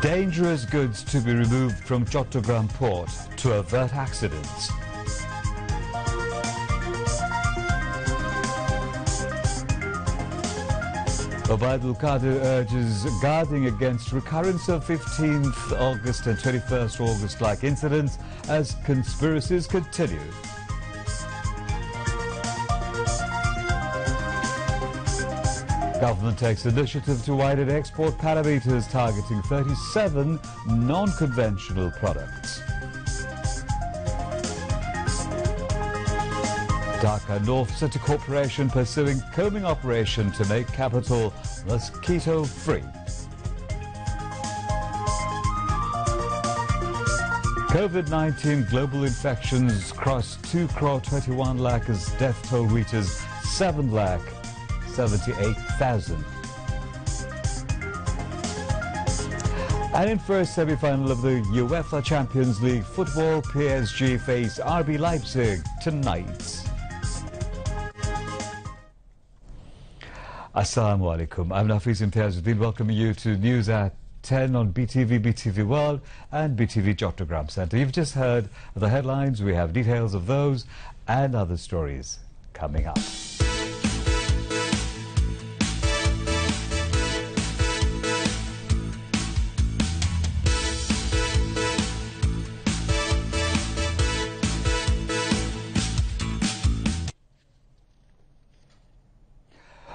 Dangerous goods to be removed from Chattogram port to avert accidents. Obaidul Qadir urges guarding against recurrence of 15th August and 21st August-like incidents as conspiracies continue. Government takes initiative to widen export parameters targeting 37 non-conventional products. Dhaka North City Corporation pursuing combing operation to make capital mosquito-free. COVID-19 global infections cross 2 crore 21 lakh as death toll reaches 7 lakh 78,000. And in first semi-final of the UEFA Champions League football, PSG face RB Leipzig tonight. Assalamu alaikum. I'm Nafiz Imtiazuddin, welcoming you to news at 10 on BTV, BTV World and BTV Chattogram Centre. You've just heard the headlines. We have details of those and other stories coming up.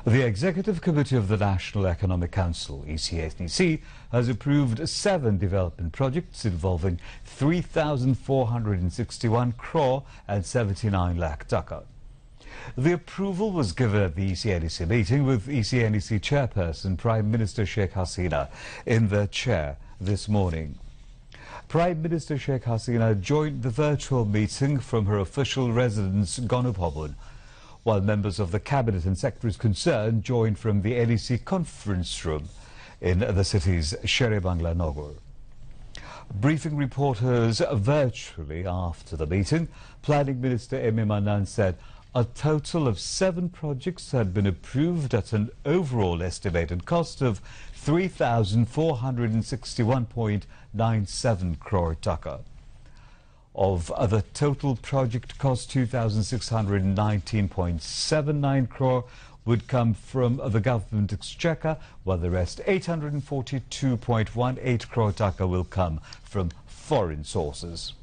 The Executive Committee of the National Economic Council, ECNEC, has approved 7 development projects involving 3,461 crore and 79 lakh taka. The approval was given at the ECNEC meeting with ECNEC chairperson Prime Minister Sheikh Hasina in the chair this morning. Prime Minister Sheikh Hasina joined the virtual meeting from her official residence, Ganabhavan, while members of the Cabinet and secretaries concerned joined from the NEC conference room in the city's Shere-Bangla Nagar. Briefing reporters virtually after the meeting, Planning Minister M.A. Mannan said a total of 7 projects had been approved at an overall estimated cost of 3,461.97 crore taka. Of the total project cost, 2,619.79 crore would come from the government exchequer, while the rest, 842.18 crore taka, will come from foreign sources.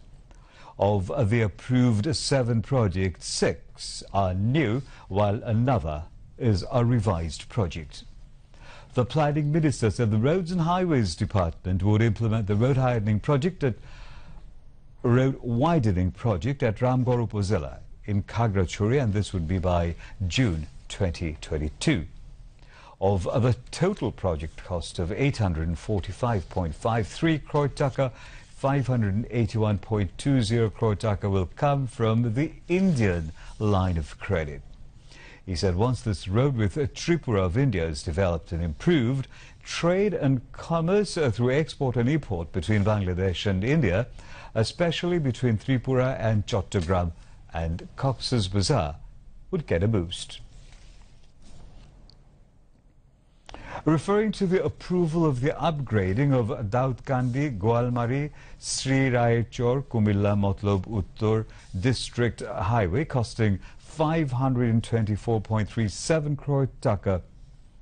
Of the approved 7 projects, 6 are new, while another is a revised project. The Planning Minister said the Roads and Highways Department would implement the road widening project at Ramgarh Upazila in Khagrachuri, and this would be by June 2022. Of the total project cost of 845.53 crore taka, 581.20 crore taka will come from the Indian line of credit. He said once this road with Tripura of India is developed and improved, trade and commerce through export and import between Bangladesh and India, especially between Tripura and Chattogram and Cox's Bazar, would get a boost. Referring to the approval of the upgrading of Daudkandi, Goalmari, Sri Raichor, Kumilla, Matlob, Uttor District Highway costing 524.37 crore taka,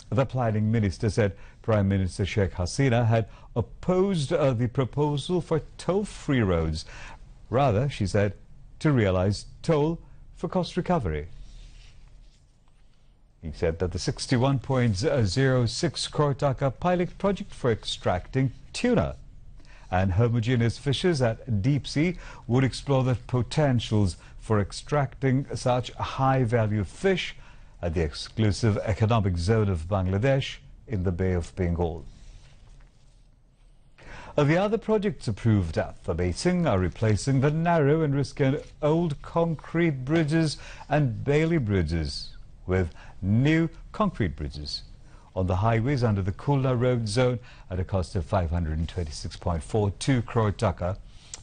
the Planning Minister said Prime Minister Sheikh Hasina had opposed the proposal for toll-free roads. Rather, she said, to realize toll for cost recovery. He said that the 61.06 crore taka pilot project for extracting tuna and homogeneous fishes at deep sea would explore the potentials for extracting such high-value fish at the exclusive economic zone of Bangladesh in the Bay of Bengal. The other projects approved at the meeting are replacing the narrow and risky old concrete bridges and Bailey bridges with new concrete bridges on the highways under the Khulna Road zone at a cost of 526.42 crore taka,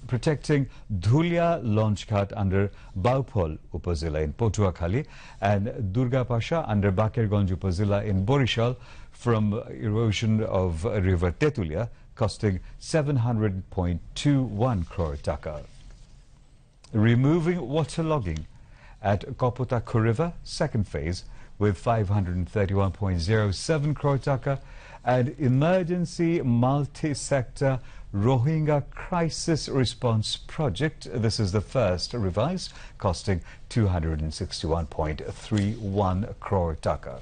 protecting Dhulia Launchghat under Baupol Upazila in Potuakhali and Durga Pasha under Bakirganj Upazila in Borishal from erosion of River Tetulia, costing 700.21 crore taka. Removing waterlogging at Kopotako River, second phase, with 531.07 crore taka, and emergency multi-sector Rohingya crisis response project. This is the first revised, costing 261.31 crore taka.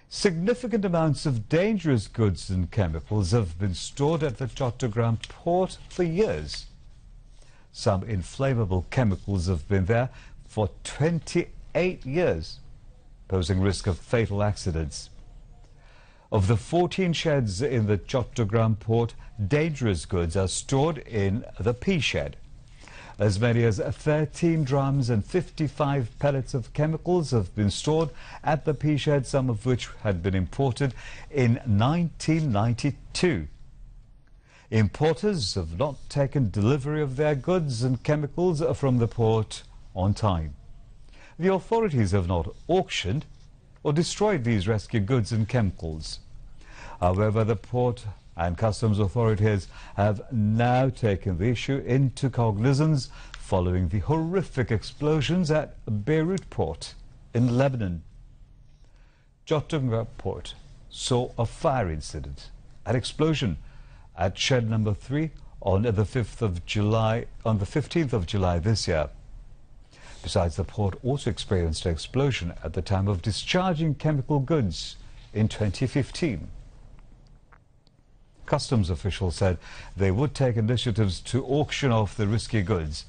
Significant amounts of dangerous goods and chemicals have been stored at the Chattogram port for years. Some inflammable chemicals have been there for 28 years, posing risk of fatal accidents. Of the 14 sheds in the Chattogram port, dangerous goods are stored in the P shed. As many as 13 drums and 55 pellets of chemicals have been stored at the P shed, some of which had been imported in 1992. Importers have not taken delivery of their goods and chemicals from the port on time. The authorities have not auctioned or destroyed these rescue goods and chemicals. However, the port and customs authorities have now taken the issue into cognizance following the horrific explosions at Beirut port in Lebanon. Chattogram port saw a fire incident, an explosion at shed number 3 on the 15th of July this year. Besides, the port also experienced an explosion at the time of discharging chemical goods in 2015. Customs officials said they would take initiatives to auction off the risky goods,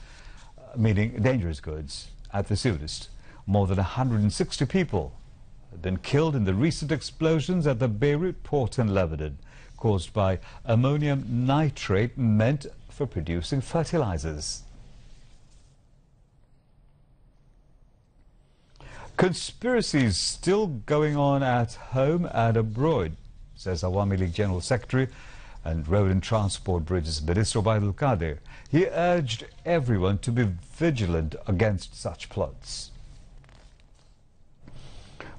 meaning dangerous goods, at the soonest. More than 160 people have been killed in the recent explosions at the Beirut port in Lebanon, caused by ammonium nitrate meant for producing fertilizers. Conspiracies still going on at home and abroad, says Awami League General Secretary and Road and Transport Bridges Minister Obaidul Qadir. He urged everyone to be vigilant against such plots.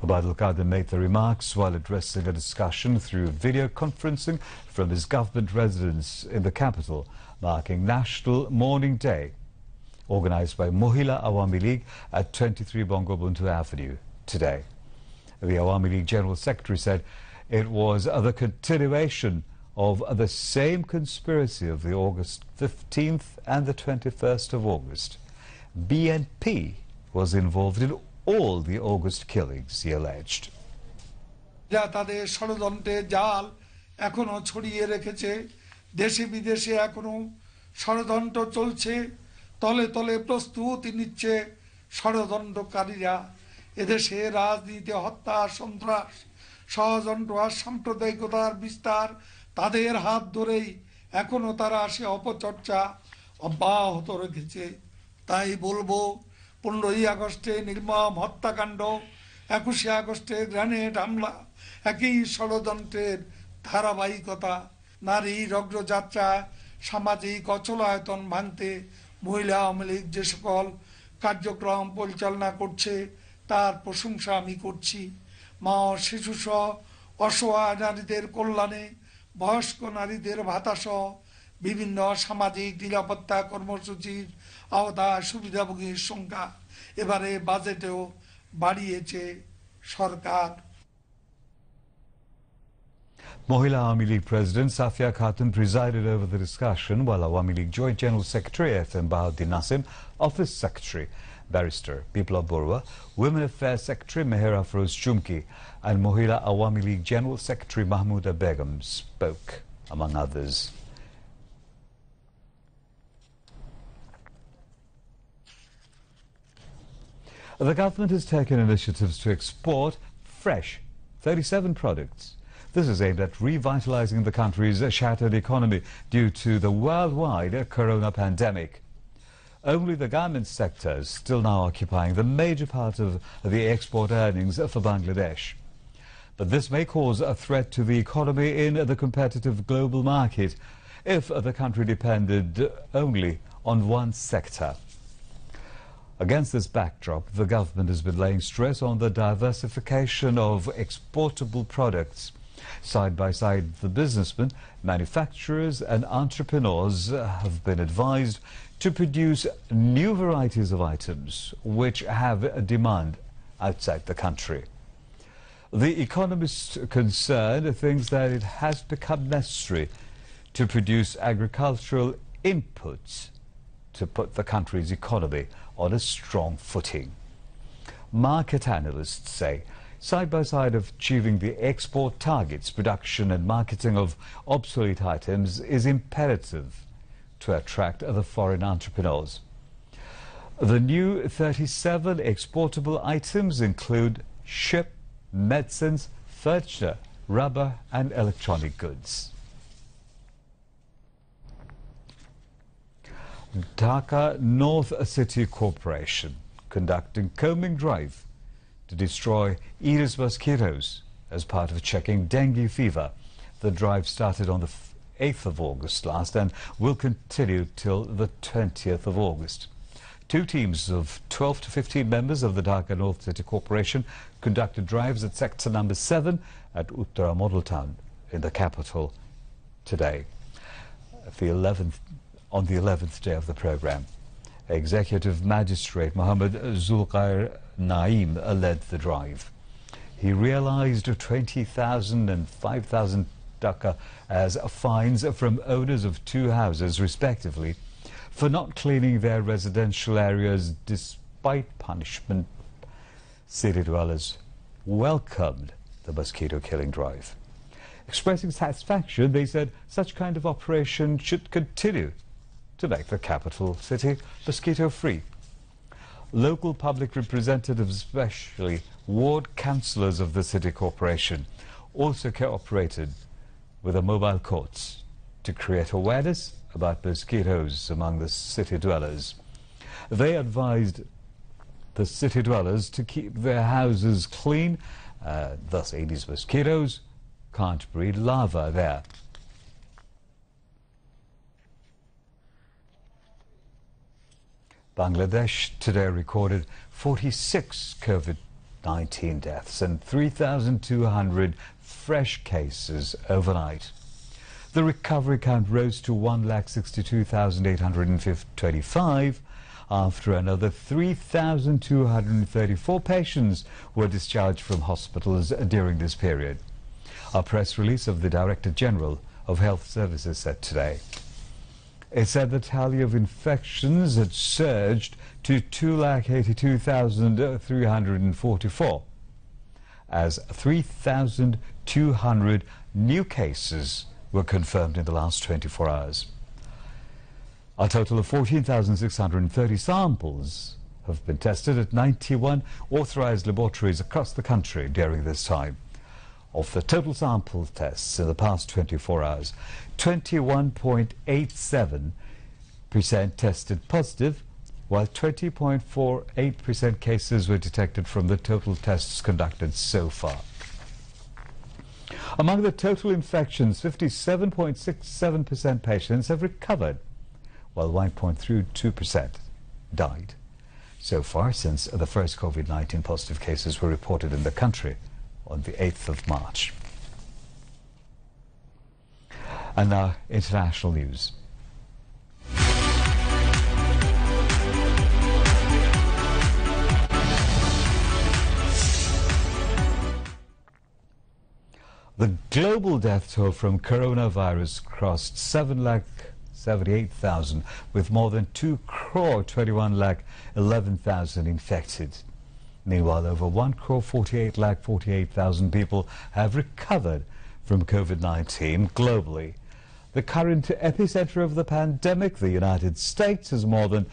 Obaidul Qadir made the remarks while addressing a discussion through video conferencing from his government residence in the capital, marking National Mourning Day, organised by Mohila Awami League at 23 Bangabandhu Avenue today. The Awami League General Secretary said it was the continuation of the same conspiracy of the August 15th and the 21st of August. BNP was involved in all the August killings, he alleged. তাদের ষড়যন্ত্রের জাল এখনো ছড়িয়ে রেখেছে, দেশে বিদেশে এখনো ষড়যন্ত্র চলছে, তলে তলে প্রস্তুতি নিচ্ছে ষড়যন্ত্রকারীরা। এদেশে রাজনীতি, হত্যা, সন্ত্রাস, ষড়যন্ত্র আর সাম্প্রদায়িকতার বিস্তার তাদের হাত ধরেই এখনো তারা সে অপচর্চা অব্যাহত রেখেছে। তাই বলবো, 15ই আগস্টে নির্মম হত্যাকাণ্ড, 21শে আগস্টে গ্রেনেড হামলা একই ষড়যন্ত্রের ধারাবাহিকতা। নারীর অগ্রযাত্রা, সামাজিক অচলায়তন ভাঙতে মহিলা আওয়ামী লীগ যে সকল কার্যক্রম পরিচালনা করছে তার প্রশংসা আমি করছি। মা ও শিশুসহ অসহায় নারীদের কল্যাণে, বয়স্ক নারীদের ভাতাসহ বিভিন্ন সামাজিক নিরাপত্তা কর্মসূচির আওতায় সুবিধাভোগীর সংখ্যা এবারে বাজেটেও বাড়িয়েছে সরকার। Mohila Awami League President Safia Khatun presided over the discussion, while Awami League Joint General Secretary FM Bahauddin Nasim, Office Secretary Barrister Biplab Borua, Women Affairs Secretary Mehera Afroz Chumki and Mohila Awami League General Secretary Mahmouda Begum spoke, among others. The government has taken initiatives to export fresh 37 products. This is aimed at revitalizing the country's shattered economy due to the worldwide corona pandemic. Only the garment sector is still now occupying the major part of the export earnings for Bangladesh. But this may cause a threat to the economy in the competitive global market if the country depended only on one sector. Against this backdrop, the government has been laying stress on the diversification of exportable products. Side by side, the businessmen, manufacturers and entrepreneurs have been advised to produce new varieties of items which have a demand outside the country. The economist concerned thinks that it has become necessary to produce agricultural inputs to put the country's economy on a strong footing. Market analysts say, side by side of achieving the export targets, production and marketing of obsolete items is imperative to attract the foreign entrepreneurs. The new 37 exportable items include ship, medicines, furniture, rubber and electronic goods. Dhaka North City Corporation conducting combing drive to destroy Aedes mosquitoes as part of checking dengue fever. The drive started on the 8th of August last and will continue till the 20th of August. Two teams of 12 to 15 members of the Dhaka North City Corporation conducted drives at sector number 7 at Uttara Model Town in the capital today. On the 11th day of the program, Executive Magistrate Mohammed Zulqair Naeem led the drive. He realized 20,000 and 5,000 taka as fines from owners of two houses, respectively, for not cleaning their residential areas despite punishment. City dwellers welcomed the mosquito-killing drive. Expressing satisfaction, they said such kind of operation should continue to make the capital city mosquito-free. Local public representatives, especially ward councillors of the city corporation, also cooperated with the mobile courts to create awareness about mosquitoes among the city dwellers. They advised the city dwellers to keep their houses clean, thus Aedes mosquitoes can't breed larvae there. Bangladesh today recorded 46 COVID-19 deaths and 3,200 fresh cases overnight. The recovery count rose to 1,62,825 after another 3,234 patients were discharged from hospitals during this period. A press release of the Director General of Health Services said today. It said the tally of infections had surged to 2,82,344 as 3,200 new cases were confirmed in the last 24 hours. A total of 14,630 samples have been tested at 91 authorized laboratories across the country during this time. Of the total sample tests in the past 24 hours, 21.87% tested positive, while 20.48% cases were detected from the total tests conducted so far. Among the total infections, 57.67% patients have recovered, while 1.32% died. So far, since the first COVID-19 positive cases were reported in the country on the 8th of March. And now, international news. The global death toll from coronavirus crossed 7,78,000, with more than 2,21,11,000 infected. Meanwhile, over 1,48,48,000 people have recovered from COVID-19 globally. The current epicenter of the pandemic, the United States, has more than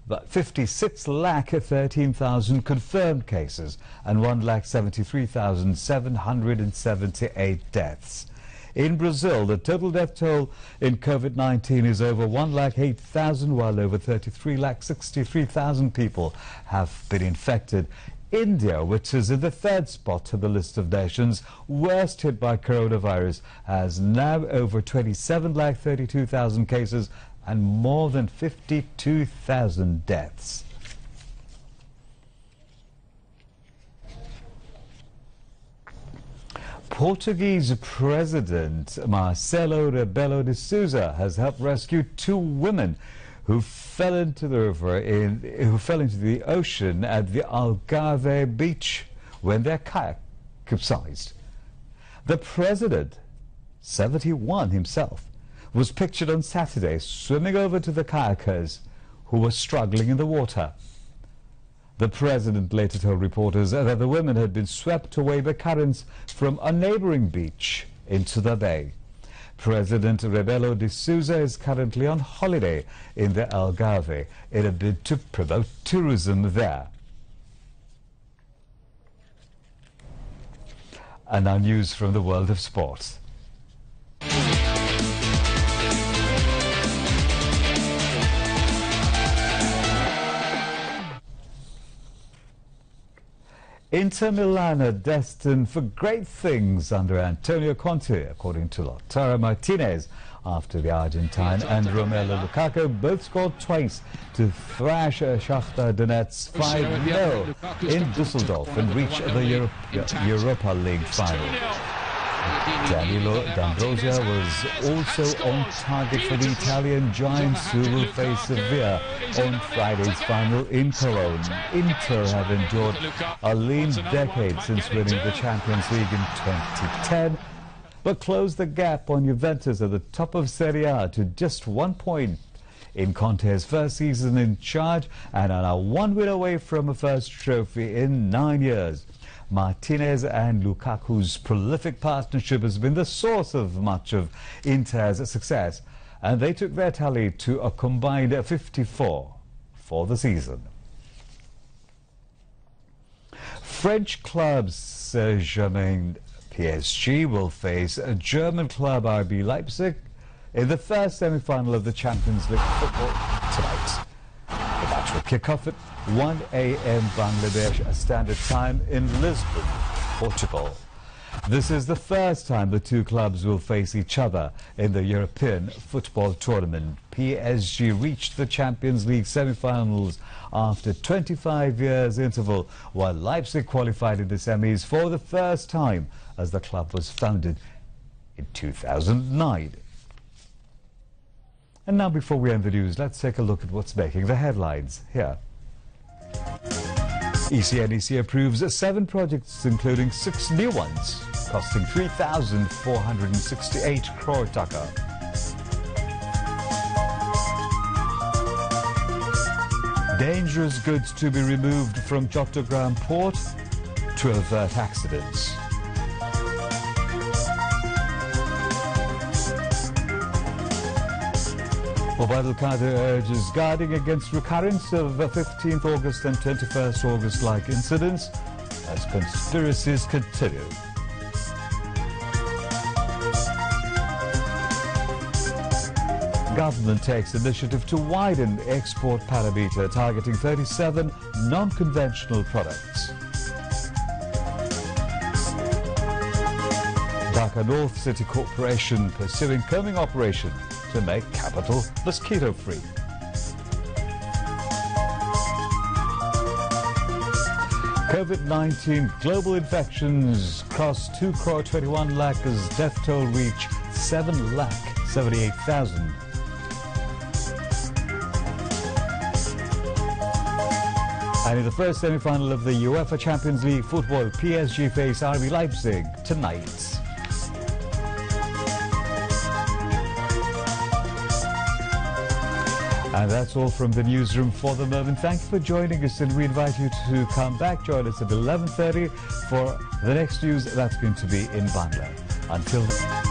56,13,000 confirmed cases and 1,73,778 deaths. In Brazil, the total death toll in COVID-19 is over 1,08,000, while over 33,63,000 people have been infected. India, which is in the third spot on the list of nations worst hit by coronavirus, has now over 27,32,000 cases and more than 52,000 deaths. Portuguese President Marcelo Rebelo de Sousa has helped rescue two women who fell into the ocean at the Algarve beach when their kayak capsized. The president, 71 himself, was pictured on Saturday swimming over to the kayakers who were struggling in the water. The president later told reporters that the women had been swept away by currents from a neighboring beach into the bay. President Rebelo de Sousa is currently on holiday in the Algarve in a bid to promote tourism there. And now news from the world of sports. Inter Milan are destined for great things under Antonio Conte, according to Lautaro Martinez, after the Argentine and Romelu Lukaku both scored twice to thrash Shakhtar Donetsk 5-0 in Düsseldorf and reach the Europa League final. Danilo D'Ambrosio was also on target for the Italian giants, who will face Sevilla on Friday's final in Cologne. Inter have endured a lean decade since winning the Champions League in 2010, but closed the gap on Juventus at the top of Serie A to just 1 point in Conte's first season in charge, and are now 1 win away from a first trophy in 9 years. Martinez and Lukaku's prolific partnership has been the source of much of Inter's success, and they took their tally to a combined 54 for the season. French club Saint-Germain PSG will face a German club RB Leipzig in the first semi-final of the Champions League football tonight. The match will kick off at 1 a.m. Bangladesh Standard Time in Lisbon, Portugal. This is the first time the two clubs will face each other in the European football tournament. PSG reached the Champions League semi-finals after 25 years interval, while Leipzig qualified in the semis for the first time, as the club was founded in 2009. And now, before we end the news, let's take a look at what's making the headlines here. ECNEC approves 7 projects, including 6 new ones, costing 3,468 crore taka. Dangerous goods to be removed from Chattogram port to avert accidents. Mobile Kader urges guarding against recurrence of 15th August and 21st August-like incidents as conspiracies continue. Government takes initiative to widen export parameter, targeting 37 non-conventional products. Dhaka North City Corporation pursuing combing operation to make capital mosquito-free. COVID-19 global infections cross 2.21 lakh as death toll reach 7,78,000. And in the first semi-final of the UEFA Champions League football, PSG face RB Leipzig tonight. And that's all from the newsroom for the moment. Thank you for joining us, and we invite you to come back. Join us at 11:30 for the next news that's going to be in Bangla. Until then.